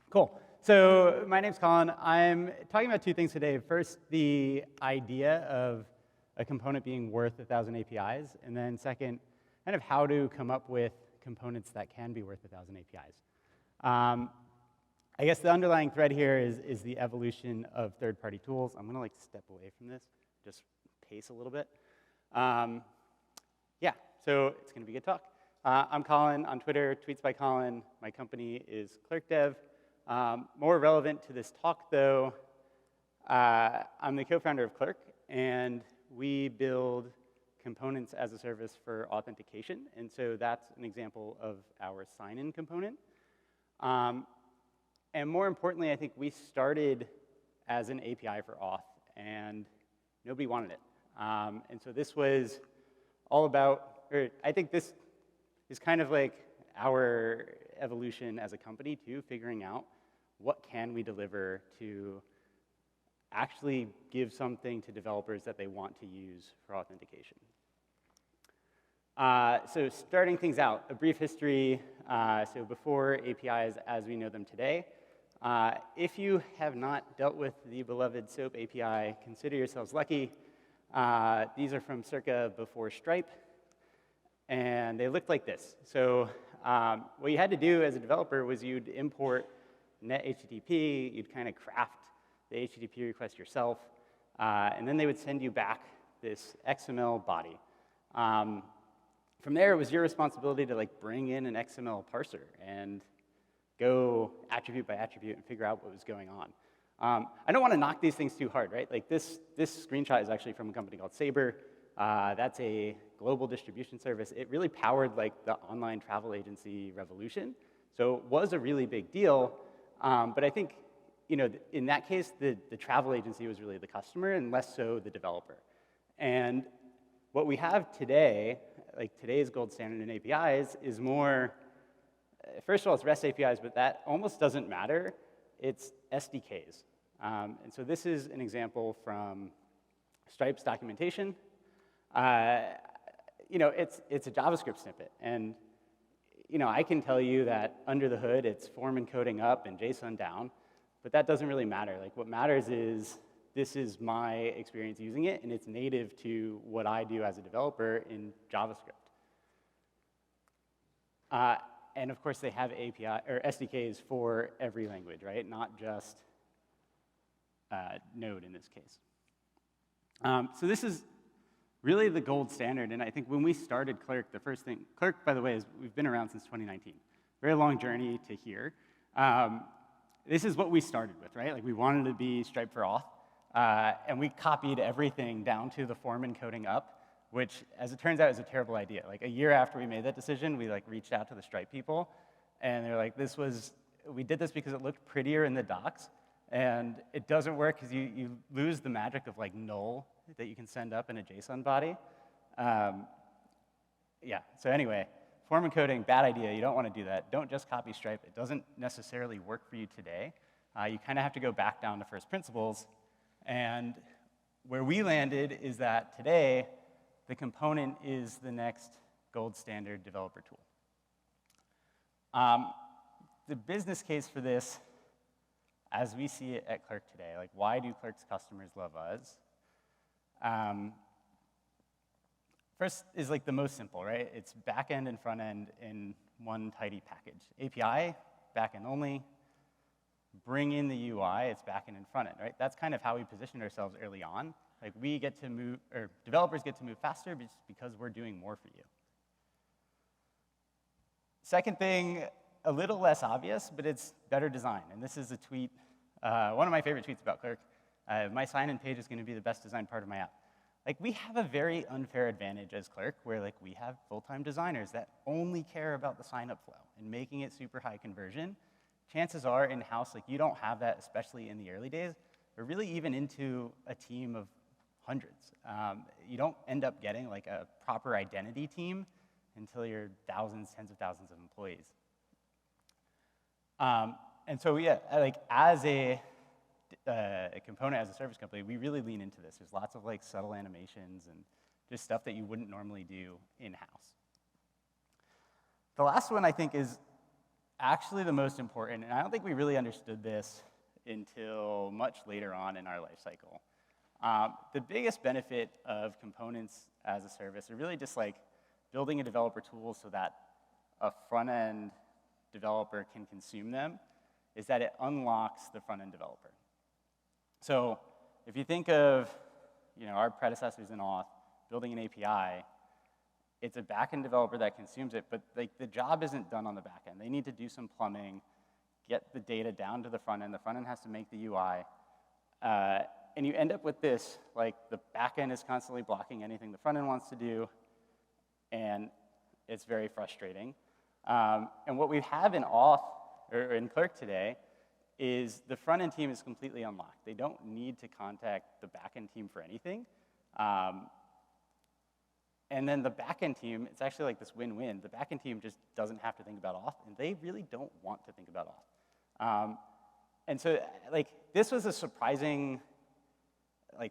Cool. So my name's Colin. I'm talking about two things today. First, the idea of a component being worth 1,000 APIs, and then second, kind of how to come up with components that can be worth 1,000 APIs. I guess the underlying thread here is the evolution of third-party tools. I'm going to step away from this, just pace a little bit. Yeah, so it's going to be a good talk. I'm Colin on Twitter, tweets by Colin. My company is Clerk Dev. More relevant to this talk, though, I'm the co-founder of Clerk, and we build components as a service for authentication. And so that's an example of our SignIn component. And more importantly, I think we started as an API for auth, and nobody wanted it. And so this was all about, or I think this is kind of like our evolution as a company, too, figuring out what can we deliver to actually give something to developers that they want to use for authentication. So starting things out, a brief history. So before APIs as we know them today, if you have not dealt with the beloved SOAP API, consider yourselves lucky. These are from circa before Stripe, and they looked like this. So what you had to do as a developer was you'd import net HTTP, you'd kind of craft the HTTP request yourself, and then they would send you back this XML body. From there, it was your responsibility to bring in an XML parser and go attribute by attribute and figure out what was going on. I don't want to knock these things too hard, right? This screenshot is actually from a company called Sabre. That's a global distribution service. It really powered the online travel agency revolution. So it was a really big deal. But I think, in that case, the travel agency was really the customer and less so the developer. And what we have today, today's gold standard in APIs, is more, first of all, it's REST APIs, but that almost doesn't matter. It's SDKs. And so this is an example from Stripe's documentation. It's a JavaScript snippet. And I can tell you that under the hood, it's form encoding up and JSON down, but that doesn't really matter. What matters is this is my experience using it, and it's native to what I do as a developer in JavaScript. And of course, they have API or SDKs for every language, right? Not just Node in this case. So this is really the gold standard, and I think when we started Clerk, the first thing, Clerk, by the way, is we've been around since 2019. Very long journey to here. This is what we started with, right? We wanted to be Stripe for auth, and we copied everything down to the form encoding up, which, as it turns out, is a terrible idea. A year after we made that decision, we reached out to the Stripe people, and they're like, we did this because it looked prettier in the docs, and it doesn't work because you lose the magic of null that you can send up in a JSON body. Yeah, so anyway, form encoding, bad idea. You don't want to do that. Don't just copy Stripe. It doesn't necessarily work for you today. You kind of have to go back down to first principles. And where we landed is that today, the component is the next gold standard developer tool. The business case for this, as we see it at Clerk today, why do Clerk's customers love us? First is the most simple, right? It's back-end and front-end in one tidy package. API, back-end only. Bring in the UI, it's back-end and front-end, right? That's kind of how we positioned ourselves early on. We get to move, or developers get to move faster just because we're doing more for you. Second thing, a little less obvious, but it's better design. And this is a tweet, one of my favorite tweets about Clerk. My sign-in page is going to be the best designed part of my app. We have a very unfair advantage as Clerk where we have full-time designers that only care about the sign-up flow and making it super high conversion. Chances are in-house, you don't have that, especially in the early days, or really even into a team of hundreds. You don't end up getting a proper identity team until you're thousands, tens of thousands of employees. And so yeah, as a component as a service company, we really lean into this. There's lots of subtle animations and just stuff that you wouldn't normally do in-house. The last one I think is actually the most important, and I don't think we really understood this until much later on in our life cycle. The biggest benefit of components as a service are really just like building a developer tool so that a front-end developer can consume them, is that it unlocks the front-end developer. So if you think of our predecessors in auth building an API, it's a back-end developer that consumes it, but the job isn't done on the back end. They need to do some plumbing, get the data down to the front end. The front end has to make the UI. And you end up with this, the back end is constantly blocking anything the front end wants to do, and it's very frustrating. And what we have in auth, or in Clerk today, is the front end team is completely unlocked. They don't need to contact the back end team for anything. And then the back-end team, it's actually like this win-win. The back-end team just doesn't have to think about auth, and they really don't want to think about auth. And so, this was a surprising,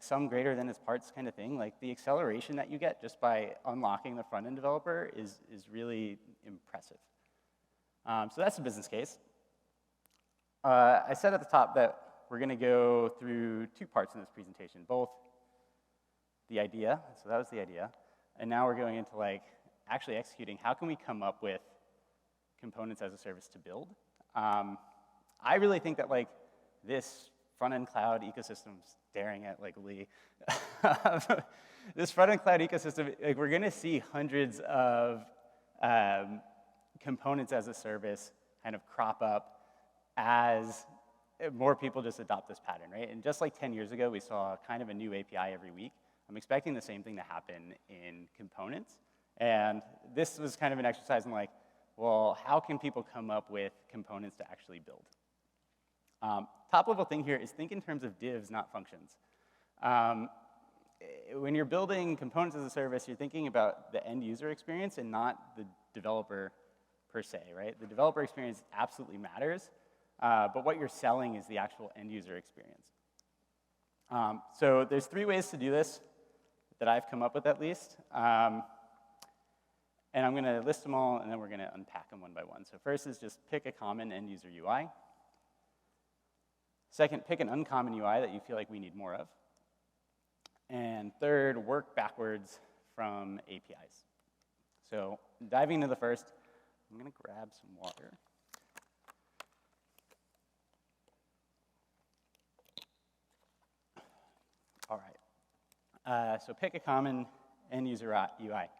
sum greater than its parts kind of thing. The acceleration that you get just by unlocking the front-end developer is really impressive. So that's the business case. I said at the top that we're going to go through two parts in this presentation, both the idea, so that was the idea, and now we're going into actually executing. How can we come up with components as a service to build? I really think that this front-end cloud ecosystem, staring at Lee, this front-end cloud ecosystem, we're going to see hundreds of components as a service kind of crop up as more people just adopt this pattern, right? And just like 10 years ago, we saw kind of a new API every week. I'm expecting the same thing to happen in components. And this was kind of an exercise in well, how can people come up with components to actually build? Top level thing here is think in terms of divs, not functions. When you're building components as a service, you're thinking about the end user experience and not the developer per se, right? The developer experience absolutely matters, but what you're selling is the actual end user experience. So there's 3 ways to do this that I've come up with at least. And I'm going to list them all, and then we're going to unpack them one by one. So first is just pick a common end user UI. Second, pick an uncommon UI that you feel like we need more of. And third, work backwards from APIs. So diving into the first, I'm going to grab some water. All right. So pick a common end user UI.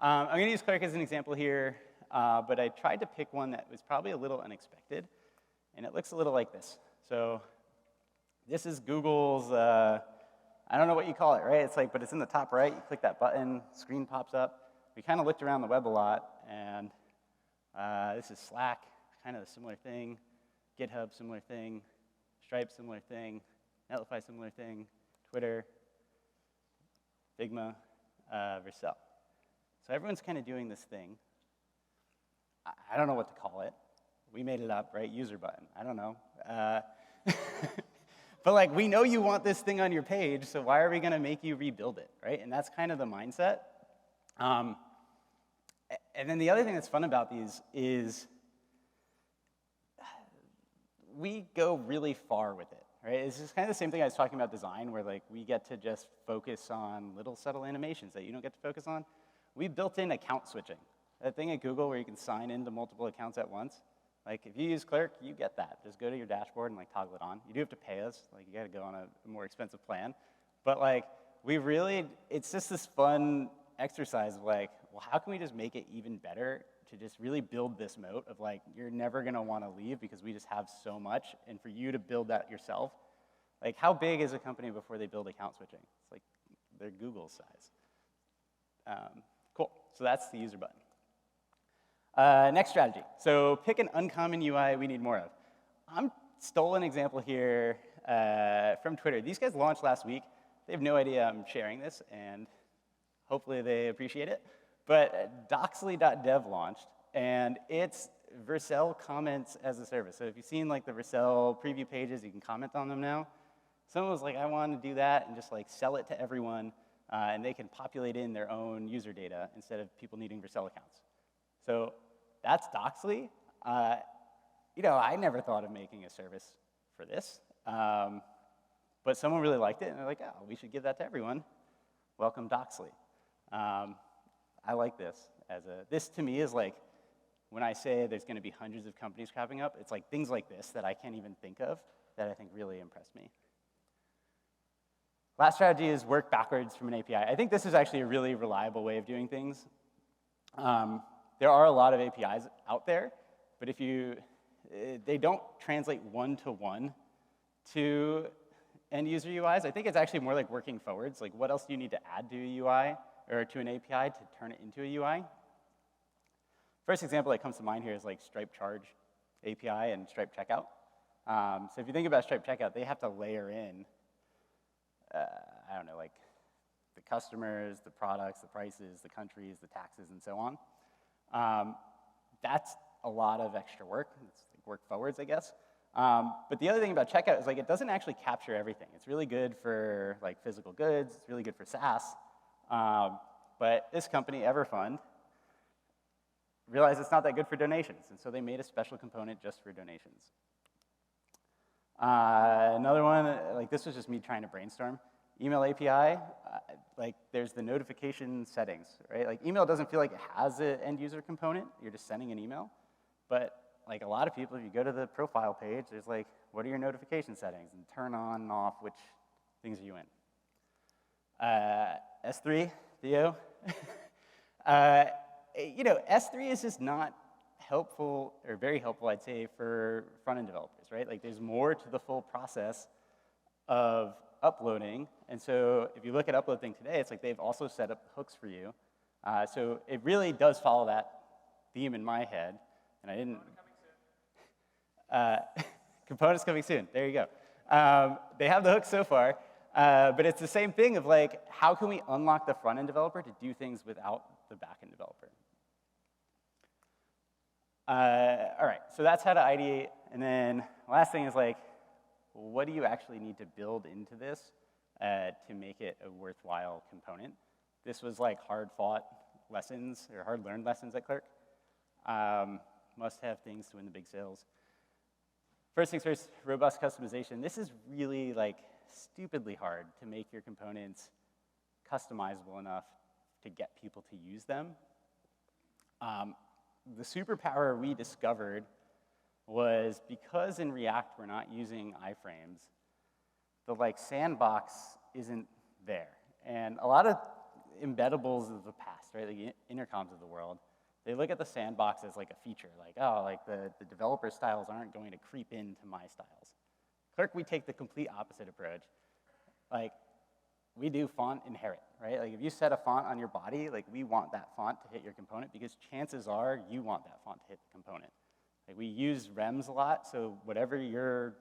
I'm going to use Clerk as an example here, but I tried to pick one that was probably a little unexpected, and it looks a little like this. So this is Google's, I don't know what you call it, right? It's but it's in the top right. You click that button, screen pops up. We kind of looked around the web a lot, and this is Slack, kind of a similar thing. GitHub, similar thing. Stripe, similar thing. Netlify, similar thing. Twitter, Figma, Vercel. So everyone's kind of doing this thing. I don't know what to call it. We made it up, right? User button. I don't know. But we know you want this thing on your page, so why are we going to make you rebuild it, right? And that's kind of the mindset. And then the other thing that's fun about these is we go really far with it, right? It's just kind of the same thing I was talking about design, where we get to just focus on little subtle animations that you don't get to focus on. We built in account switching. That thing at Google where you can sign into multiple accounts at once. If you use Clerk, you get that. Just go to your dashboard and toggle it on. You do have to pay us. You got to go on a more expensive plan. But we really, it's just this fun exercise of well, how can we just make it even better to just really build this moat of you're never going to want to leave because we just have so much. And for you to build that yourself, how big is a company before they build account switching? It's they're Google size. Cool. So that's the user button. Next strategy. So pick an uncommon UI we need more of. I'm stole an example here from Twitter. These guys launched last week. They have no idea I'm sharing this, and hopefully they appreciate it. But Doxly.dev launched, and it's Vercel comments as a service. So if you've seen the Vercel preview pages, you can comment on them now. Someone was I want to do that and just sell it to everyone, and they can populate in their own user data instead of people needing Vercel accounts. So that's Doxly. I never thought of making a service for this, but someone really liked it, and they're like, oh, we should give that to everyone. Welcome, Doxley. I like this. This to me is like, when I say there's going to be hundreds of companies cropping up, it's like things like this that I can't even think of that I think really impress me. Last strategy is work backwards from an API. I think this is actually a really reliable way of doing things. There are a lot of APIs out there, but they don't translate one-to-one to end-user UIs. I think it's actually more like working forwards. Like, what else do you need to add to a UI or to an API to turn it into a UI? First example that comes to mind here is like Stripe Charge API and Stripe Checkout. So if you think about Stripe Checkout, they have to layer in, I don't know, like the customers, the products, the prices, the countries, the taxes, and so on. That's a lot of extra work. It's like work forwards, I guess. But the other thing about Checkout is like it doesn't actually capture everything. It's really good for like physical goods. It's really good for SaaS. But this company, Everfund, realized it's not that good for donations, and so they made a special component just for donations. Another one, like this was just me trying to brainstorm. Email API, like there's the notification settings, right? Like email doesn't feel like it has an end user component. You're just sending an email. But like a lot of people, if you go to the profile page, there's like, what are your notification settings? And turn on and off, which things are you in? S3, Theo. S3 is just not helpful, or very helpful, I'd say, for front-end developers, right? Like, there's more to the full process of uploading. And so if you look at upload thing today, it's like they've also set up hooks for you. So it really does follow that theme in my head. And I didn't... Components coming soon. There you go. They have the hooks so far. But it's the same thing of like, how can we unlock the front-end developer to do things without the back-end developer? All right, so that's how to ideate. And then the last thing is like, what do you actually need to build into this to make it a worthwhile component? This was like hard-fought lessons, or hard-learned lessons at Clerk. Must-have things to win the big sales. First things first, robust customization. This is really like stupidly hard to make your components customizable enough to get people to use them. The superpower we discovered was because in React we're not using iframes, the like sandbox isn't there. And a lot of embeddables of the past, right, like intercoms of the world, they look at the sandbox as like a feature, like, oh, like the developer styles aren't going to creep into my styles. Clerk, we take the complete opposite approach. Like, we do font inherit, right? Like, if you set a font on your body, like, we want that font to hit your component because chances are you want that font to hit the component. Like, we use rems a lot, so whatever your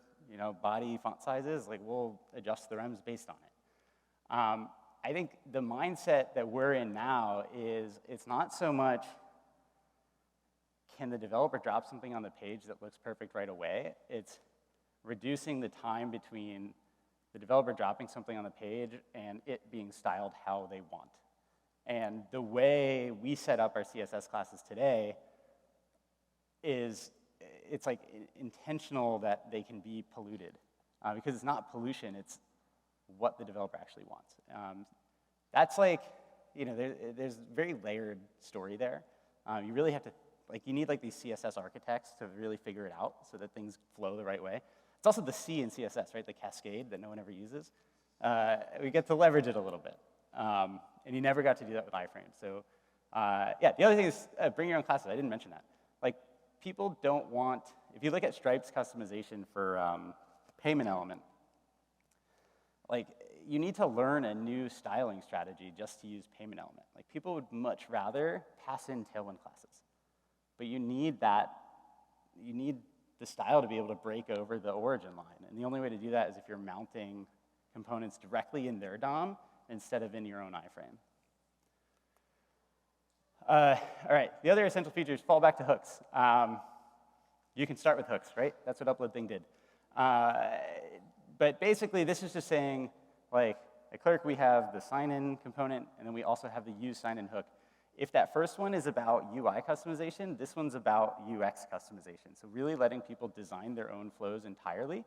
body font size is, like, we'll adjust the rems based on it. I think the mindset that we're in now is it's not so much can the developer drop something on the page that looks perfect right away. It's reducing the time between the developer dropping something on the page and it being styled how they want. And the way we set up our CSS classes today is it's like intentional that they can be polluted. Because it's not pollution, it's what the developer actually wants. That's like, there's a very layered story there. You really have to, you need like these CSS architects to really figure it out so that things flow the right way. It's also the C in CSS, right? The cascade that no one ever uses. We get to leverage it a little bit. And you never got to do that with iframes. So yeah, the other thing is bring your own classes. I didn't mention that. Like, people don't want, if you look at Stripe's customization for payment element, like, you need to learn a new styling strategy just to use payment element. Like, people would much rather pass in Tailwind classes. But you need the style to be able to break over the origin line. And the only way to do that is if you're mounting components directly in their DOM instead of in your own iframe. All right, the other essential feature is fallback to hooks. You can start with hooks, right? That's what upload thing did. But basically, this is just saying, like, at Clerk, we have the sign-in component, and then we also have the use sign-in hook. If that first one is about UI customization, this one's about UX customization. So really letting people design their own flows entirely.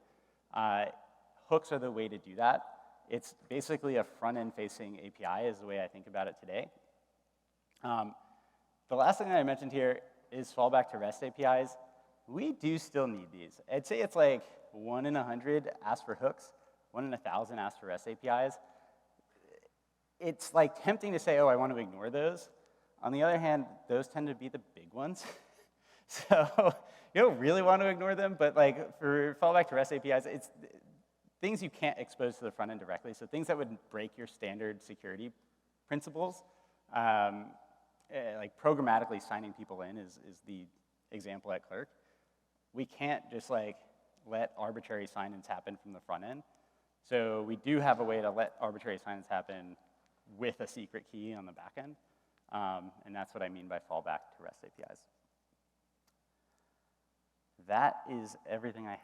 Hooks are the way to do that. It's basically a front-end facing API is the way I think about it today. The last thing that I mentioned here is fallback to REST APIs. We do still need these. I'd say it's like 1 in 100 ask for hooks, 1 in 1,000 ask for REST APIs. It's like tempting to say, oh, I want to ignore those. On the other hand, those tend to be the big ones. So you don't really want to ignore them, but like for fallback to REST APIs, it's things you can't expose to the front end directly. So things that would break your standard security principles, like programmatically signing people in is the example at Clerk. We can't just like let arbitrary sign-ins happen from the front end. So we do have a way to let arbitrary sign-ins happen with a secret key on the back end. And that's what I mean by fallback to REST APIs. That is everything I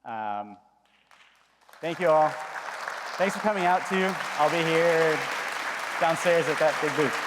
have. Thank you all. Thanks for coming out too. I'll be here downstairs at that big booth.